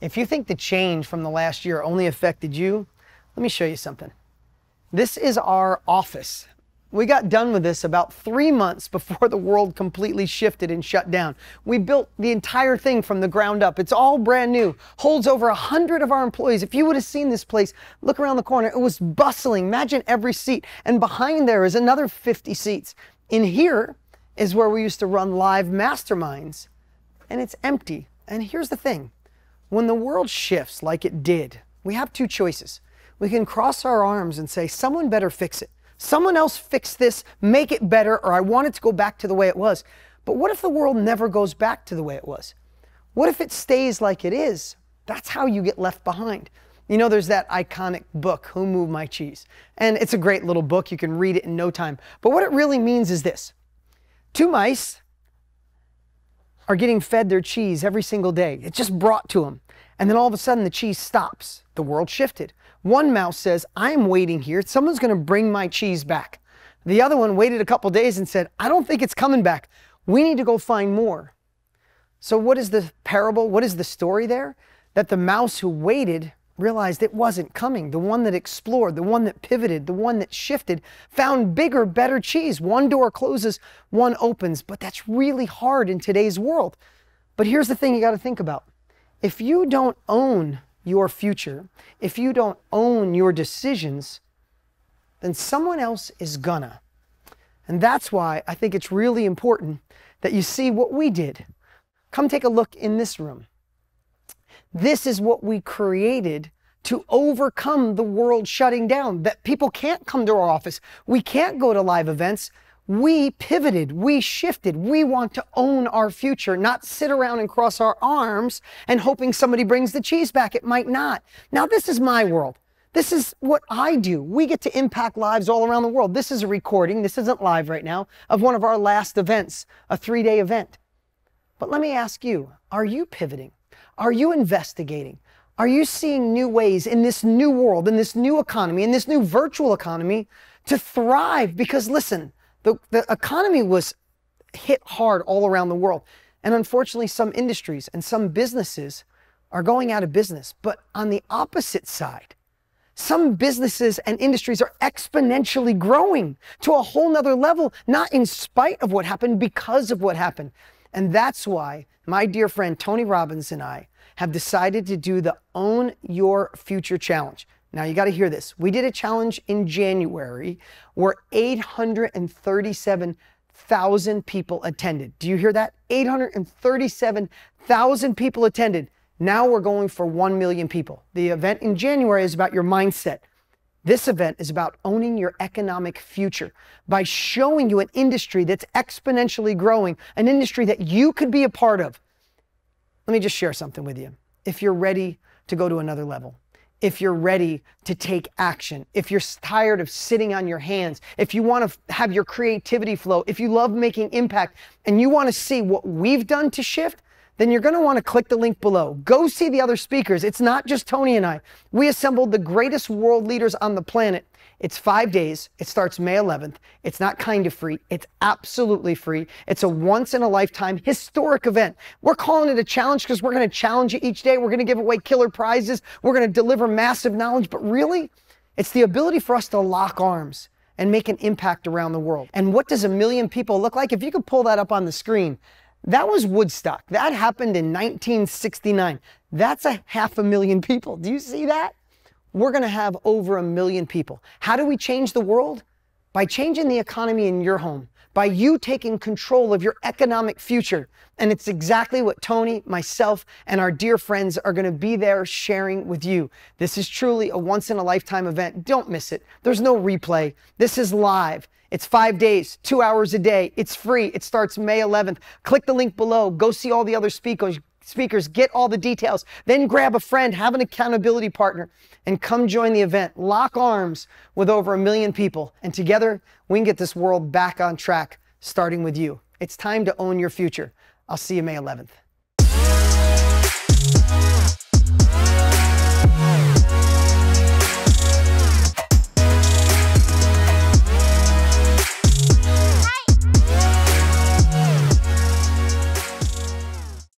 If you think the change from the last year only affected you, let me show you something. This is our office. We got done with this about 3 months before the world completely shifted and shut down. We built the entire thing from the ground up. It's all brand new, holds over 100 of our employees. If you would have seen this place, look around the corner, it was bustling. Imagine every seat. And behind there is another 50 seats. In here is where we used to run live masterminds, and it's empty. And here's the thing. When the world shifts like it did, we have two choices. We can cross our arms and say, someone better fix it. Someone else fix this, make it better, or I want it to go back to the way it was. But what if the world never goes back to the way it was? What if it stays like it is? That's how you get left behind. You know, there's that iconic book, Who Moved My Cheese? And it's a great little book. You can read it in no time. But what it really means is this. 2 mice are getting fed their cheese every single day. It's just brought to them. And then all of a sudden the cheese stops. The world shifted. One mouse says, I'm waiting here. Someone's going to bring my cheese back. The other one waited a couple days and said, I don't think it's coming back. We need to go find more. So what is the parable? What is the story there? That the mouse who waited realized it wasn't coming. The one that explored, the one that pivoted, the one that shifted, found bigger, better cheese. One door closes, one opens. But that's really hard in today's world. But here's the thing you got to think about. If you don't own your future, if you don't own your decisions, then someone else is gonna. And that's why I think it's really important that you see what we did. Come take a look in this room. This is what we created to overcome the world shutting down, that people can't come to our office. We can't go to live events. We pivoted, we shifted. We want to own our future, not sit around and cross our arms and hoping somebody brings the cheese back. It might not. Now, this is my world. This is what I do. We get to impact lives all around the world. This is a recording, this isn't live right now, of one of our last events, a 3-day event. But let me ask you, are you pivoting? Are you investigating? Are you seeing new ways in this new world, in this new economy, in this new virtual economy to thrive? Because listen, the economy was hit hard all around the world. And unfortunately, some industries and some businesses are going out of business. But on the opposite side, some businesses and industries are exponentially growing to a whole nother level, not in spite of what happened, because of what happened. And that's why my dear friend Tony Robbins and I have decided to do the Own Your Future Challenge. Now you got to hear this. We did a challenge in January where 837,000 people attended. Do you hear that? 837,000 people attended. Now we're going for 1 million people. The event in January is about your mindset. This event is about owning your economic future by showing you an industry that's exponentially growing, an industry that you could be a part of. Let me just share something with you. If you're ready to go to another level, if you're ready to take action, if you're tired of sitting on your hands, if you want to have your creativity flow, if you love making impact and you want to see what we've done to shift, then you're going to want to click the link below. Go see the other speakers. It's not just Tony and I. We assembled the greatest world leaders on the planet. It's 5 days. It starts May 11th. It's not kind of free. It's absolutely free. It's a once-in-a-lifetime historic event. We're calling it a challenge because we're going to challenge you each day. We're going to give away killer prizes. We're going to deliver massive knowledge. But really, it's the ability for us to lock arms and make an impact around the world. And what does 1 million people look like? If you could pull that up on the screen, that was Woodstock. That happened in 1969. That's 500,000 people. Do you see that? We're going to have over 1 million people. How do we change the world? By changing the economy in your home, by you taking control of your economic future. And it's exactly what Tony, myself, and our dear friends are going to be there sharing with you. This is truly a once-in-a-lifetime event. Don't miss it. There's no replay. This is live. It's 5 days, 2 hours a day. It's free. It starts May 11th. Click the link below. Go see all the other speakers, get all the details. Then grab a friend, have an accountability partner, and come join the event. Lock arms with over 1 million people. And together, we can get this world back on track, starting with you. It's time to own your future. I'll see you May 11th.